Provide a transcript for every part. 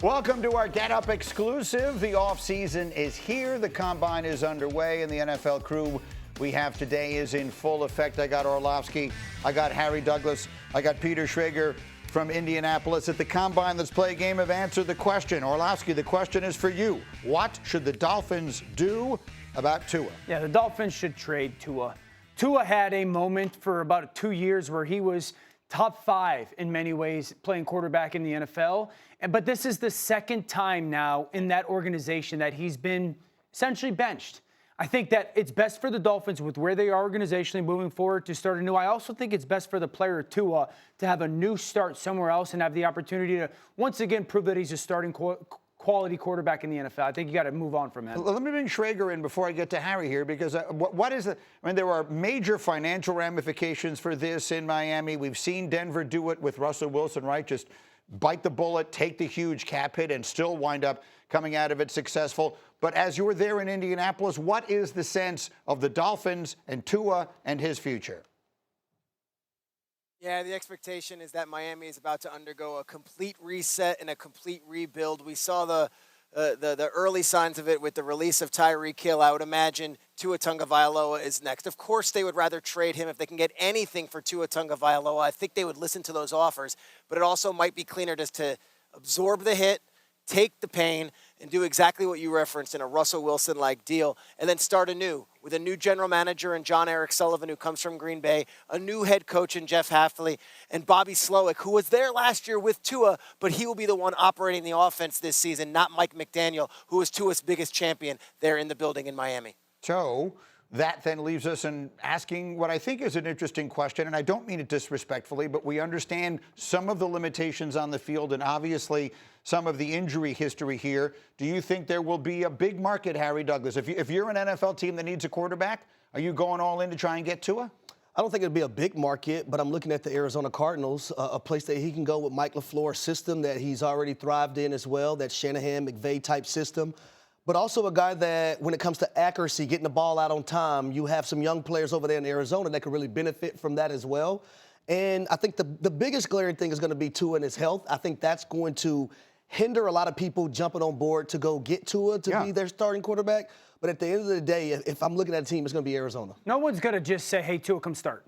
Welcome to our Get Up exclusive. The offseason is here. The combine is underway, and the NFL crew we have today is in full effect. I got Orlovsky, I got Harry Douglas, I got Peter Schrager from Indianapolis at the combine. Let's play a game of Answer the Question. Orlovsky, the question is for you. What should the Dolphins do about Tua? Yeah, the Dolphins should trade Tua. Tua had a moment for about 2 years where he was top 5 in many ways playing quarterback in the NFL. But this is the second time now in that organization that he's been essentially benched. I think that it's best for the Dolphins with where they are organizationally moving forward to start anew. I also think it's best for the player Tua to have a new start somewhere else and have the opportunity to once again prove that he's a starting quality quarterback in the NFL. I think you got to move on from him. Let me bring Schrager in before I get to Harry here, because what is the? I mean, there are major financial ramifications for this in Miami. We've seen Denver do it with Russell Wilson, right? Just bite the bullet, take the huge cap hit, and still wind up coming out of it successful. But as you were there in Indianapolis, what is the sense of the Dolphins and Tua and his future? Yeah, the expectation is that Miami is about to undergo a complete reset and a complete rebuild. We saw the early signs of it with the release of Tyreek Hill. I would imagine Tua Tagovailoa is next. Of course, they would rather trade him if they can get anything for Tua Tagovailoa. I think they would listen to those offers, but it also might be cleaner just to absorb the hit, take the pain, and do exactly what you referenced in a Russell Wilson-like deal, and then start anew with a new general manager in John Eric Sullivan, who comes from Green Bay, a new head coach in Jeff Hafley, and Bobby Slowick, who was there last year with Tua, but he will be the one operating the offense this season, not Mike McDaniel, who was Tua's biggest champion there in the building in Miami. So that then leaves us in asking what I think is an interesting question, and I don't mean it disrespectfully, but we understand some of the limitations on the field and obviously some of the injury history here. Do you think there will be a big market, Harry Douglas? If you're an NFL team that needs a quarterback, are you going all in to try and get Tua? I don't think it'll be a big market, but I'm looking at the Arizona Cardinals, a place that he can go with Mike LaFleur's system that he's already thrived in as well, that Shanahan-McVay type system. But also a guy that, when it comes to accuracy, getting the ball out on time, you have some young players over there in Arizona that could really benefit from that as well. And I think the biggest glaring thing is going to be Tua and his health. I think that's going to hinder a lot of people jumping on board to go get Tua to be their starting quarterback. But at the end of the day, if I'm looking at a team, it's going to be Arizona. No one's going to just say, hey, Tua, come start.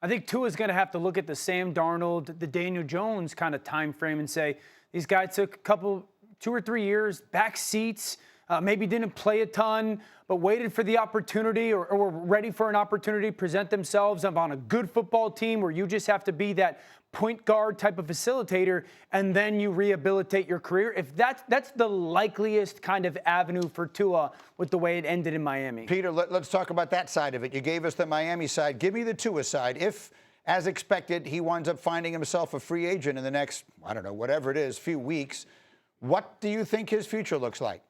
I think Tua's going to have to look at the Sam Darnold, the Daniel Jones kind of time frame and say, these guys took 2 or 3 years, back seats, maybe didn't play a ton, but waited for the opportunity or were ready for an opportunity to present themselves on a good football team where you just have to be that point guard type of facilitator, and then you rehabilitate your career. If that's the likeliest kind of avenue for Tua with the way it ended in Miami. Peter, let's talk about that side of it. You gave us the Miami side. Give me the Tua side. If, as expected, he winds up finding himself a free agent in the next, I don't know, whatever it is, few weeks, what do you think his future looks like?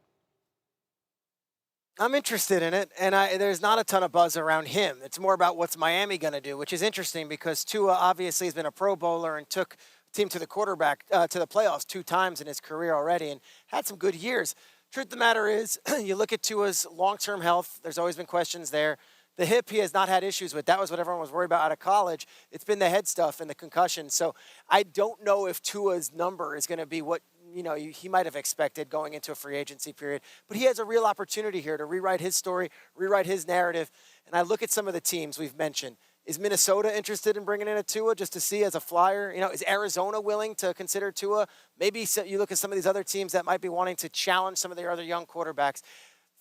I'm interested in it, and there's not a ton of buzz around him. It's more about what's Miami going to do, which is interesting because Tua obviously has been a Pro Bowler and took the team to the playoffs 2 times in his career already and had some good years. Truth of the matter is, you look at Tua's long-term health, there's always been questions there. The hip he has not had issues with. That was what everyone was worried about out of college. It's been the head stuff and the concussion. So I don't know if Tua's number is going to be what he might have expected going into a free agency period. But he has a real opportunity here to rewrite his story, rewrite his narrative. And I look at some of the teams we've mentioned. Is Minnesota interested in bringing in a Tua just to see as a flyer? Is Arizona willing to consider Tua? Maybe you look at some of these other teams that might be wanting to challenge some of their other young quarterbacks.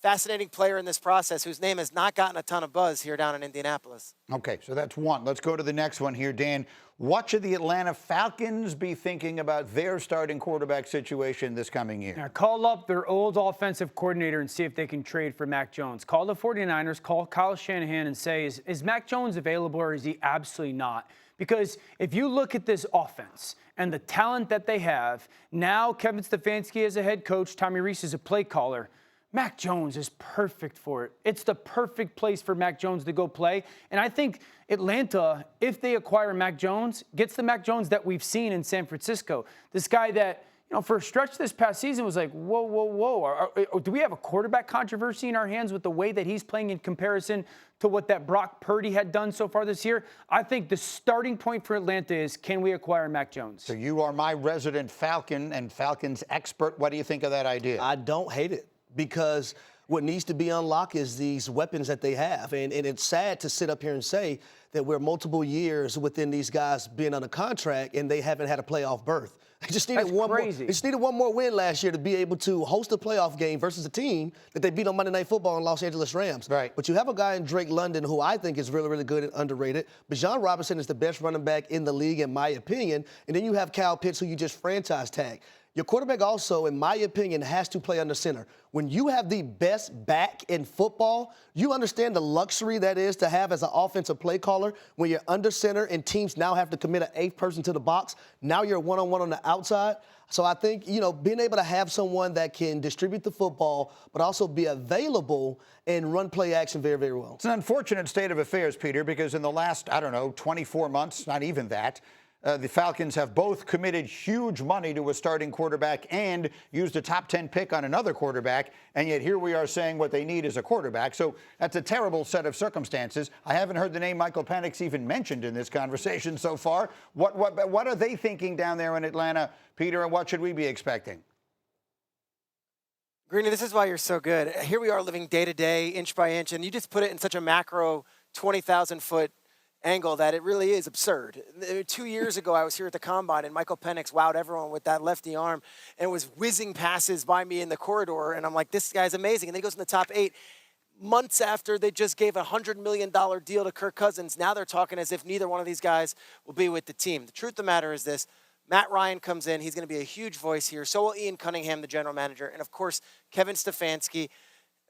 Fascinating player in this process whose name has not gotten a ton of buzz here down in Indianapolis. Okay, so that's one. Let's go to the next one here, Dan. What should the Atlanta Falcons be thinking about their starting quarterback situation this coming year? Now, call up their old offensive coordinator and see if they can trade for Mac Jones. Call the 49ers, call Kyle Shanahan and say, is Mac Jones available or is he absolutely not? Because if you look at this offense and the talent that they have, now Kevin Stefanski is a head coach, Tommy Rees is a play caller. Mac Jones is perfect for it. It's the perfect place for Mac Jones to go play. And I think Atlanta, if they acquire Mac Jones, gets the Mac Jones that we've seen in San Francisco. This guy that, for a stretch this past season was like, whoa, whoa, whoa. Do we have a quarterback controversy in our hands with the way that he's playing in comparison to what that Brock Purdy had done so far this year? I think the starting point for Atlanta is, can we acquire Mac Jones? So you are my resident Falcon and Falcons expert. What do you think of that idea? I don't hate it, because what needs to be unlocked is these weapons that they have. And it's sad to sit up here and say that we're multiple years within these guys being on a contract and they haven't had a playoff berth. They just needed They just needed one more win last year to be able to host a playoff game versus a team that they beat on Monday Night Football in Los Angeles Rams. Right. But you have a guy in Drake London who I think is really, really good and underrated. Bijan Robinson is the best running back in the league, in my opinion. And then you have Kyle Pitts, who you just franchise tag. Your quarterback also, in my opinion, has to play under center. When you have the best back in football, you understand the luxury that is to have as an offensive play caller when you're under center and teams now have to commit an eighth person to the box. Now you're one-on-one on the outside. So I think, being able to have someone that can distribute the football but also be available and run play action very, very well. It's an unfortunate state of affairs, Peter, because in the last, 24 months, not even that, the Falcons have both committed huge money to a starting quarterback and used a top 10 pick on another quarterback, and yet here we are saying what they need is a quarterback. So that's a terrible set of circumstances. I haven't heard the name Michael Penix even mentioned in this conversation so far. What are they thinking down there in Atlanta, Peter, and what should we be expecting? Greeny, this is why you're so good. Here we are living day to day, inch by inch, and you just put it in such a macro 20,000-foot angle that it really is absurd. 2 years ago, I was here at the Combine, and Michael Penix wowed everyone with that lefty arm and was whizzing passes by me in the corridor, and I'm like, this guy's amazing. And then he goes in the top 8. Months after they just gave a $100 million deal to Kirk Cousins, now they're talking as if neither one of these guys will be with the team. The truth of the matter is this. Matt Ryan comes in. He's going to be a huge voice here. So will Ian Cunningham, the general manager, and, of course, Kevin Stefanski.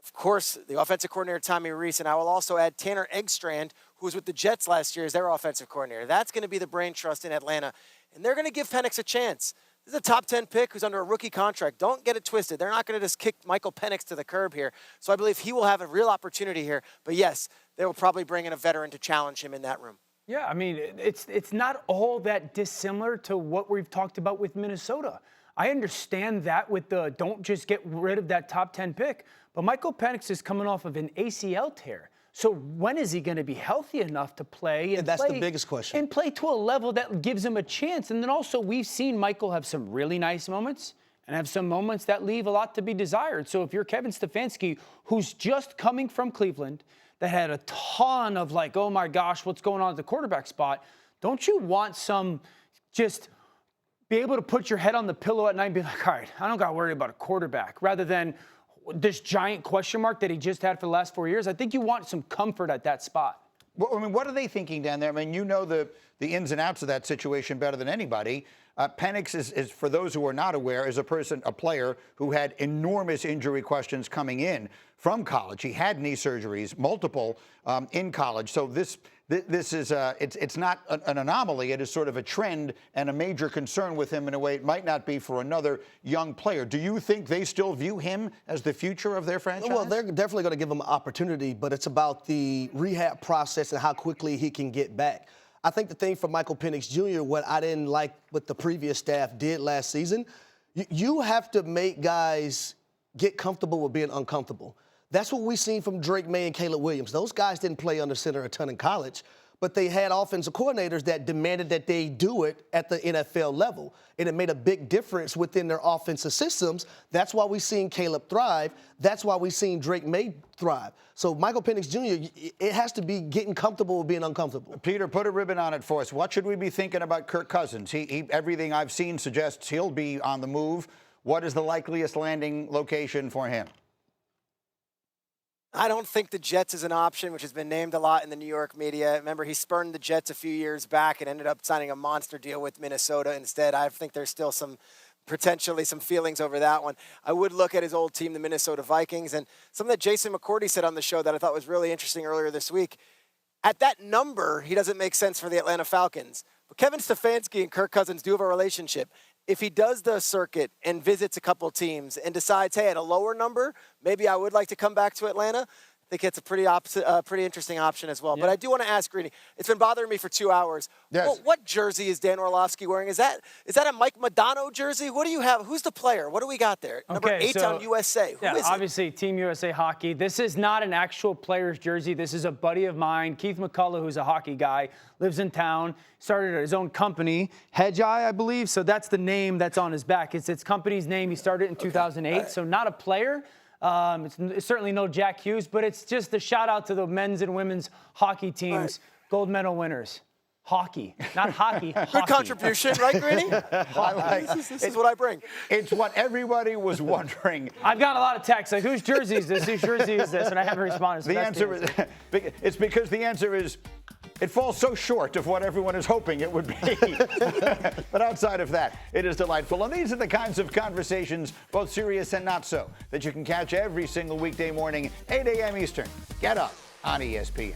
Of course, the offensive coordinator, Tommy Reese, and I will also add Tanner Eggstrand, who was with the Jets last year as their offensive coordinator. That's going to be the brain trust in Atlanta, and they're going to give Penix a chance. This is a top 10 pick who's under a rookie contract. Don't get it twisted. They're not going to just kick Michael Penix to the curb here. So I believe he will have a real opportunity here. But, yes, they will probably bring in a veteran to challenge him in that room. Yeah, I mean, it's not all that dissimilar to what we've talked about with Minnesota. I understand that with the don't just get rid of that top 10 pick, but Michael Penix is coming off of an ACL tear. So when is he going to be healthy enough to play? And that's the biggest question. And play to a level that gives him a chance. And then also we've seen Michael have some really nice moments and have some moments that leave a lot to be desired. So if you're Kevin Stefanski, who's just coming from Cleveland, that had a ton of like, oh my gosh, what's going on at the quarterback spot, don't you want some just be able to put your head on the pillow at night and be like, all right, I don't got to worry about a quarterback, rather than this giant question mark that he just had for the last 4 years? I think you want some comfort at that spot. Well, I mean, what are they thinking down there? I mean, you know the ins and outs of that situation better than anybody. Penix is, for those who are not aware, is a player who had enormous injury questions coming in from college. He had knee surgeries, multiple in college. So this is it's not an anomaly. It is sort of a trend and a major concern with him in a way it might not be for another young player. Do you think they still view him as the future of their franchise? Well, they're definitely going to give him an opportunity, but it's about the rehab process and how quickly he can get back. I think the thing for Michael Penix Jr., what I didn't like what the previous staff did last season, you have to make guys get comfortable with being uncomfortable. That's what we've seen from Drake May and Caleb Williams. Those guys didn't play under center a ton in college, but they had offensive coordinators that demanded that they do it at the NFL level, and it made a big difference within their offensive systems. That's why we've seen Caleb thrive. That's why we've seen Drake May thrive. So Michael Penix Jr., it has to be getting comfortable with being uncomfortable. Peter, put a ribbon on it for us. What should we be thinking about Kirk Cousins? Everything I've seen suggests he'll be on the move. What is the likeliest landing location for him? I don't think the Jets is an option, which has been named a lot in the New York media. Remember, he spurned the Jets a few years back and ended up signing a monster deal with Minnesota instead. I think there's still potentially some feelings over that one. I would look at his old team, the Minnesota Vikings, and something that Jason McCourty said on the show that I thought was really interesting earlier this week. At that number, he doesn't make sense for the Atlanta Falcons. But Kevin Stefanski and Kirk Cousins do have a relationship. If he does the circuit and visits a couple teams and decides, hey, at a lower number, maybe I would like to come back to Atlanta, think it's a pretty interesting option as well. But I do want to ask Greeny. It's been bothering me for 2 hours. Yes. What jersey is Dan Orlovsky wearing? Is that a Mike Modano jersey? What do you have? Who's the player? What do we got there? Number 8 on USA. Who is it? Obviously Team USA Hockey. This is not an actual player's jersey. This is a buddy of mine, Keith McCullough, who's a hockey guy, lives in town, started his own company, Hedgeye, I believe. So that's the name that's on his back. It's its company's name. He started in 2008. So not a player. It's certainly no Jack Hughes, but it's just a shout out to the men's and women's hockey teams, gold medal winners. Hockey, not hockey. Good contribution, right, Greeny? This is what I bring. It's what everybody was wondering. I've got a lot of texts like, whose jersey is this? Whose jersey is this? And I haven't responded. So The answer is, it's because the answer is, it falls so short of what everyone is hoping it would be. But outside of that, it is delightful. And these are the kinds of conversations, both serious and not so, that you can catch every single weekday morning, 8 a.m. Eastern. Get up on ESPN.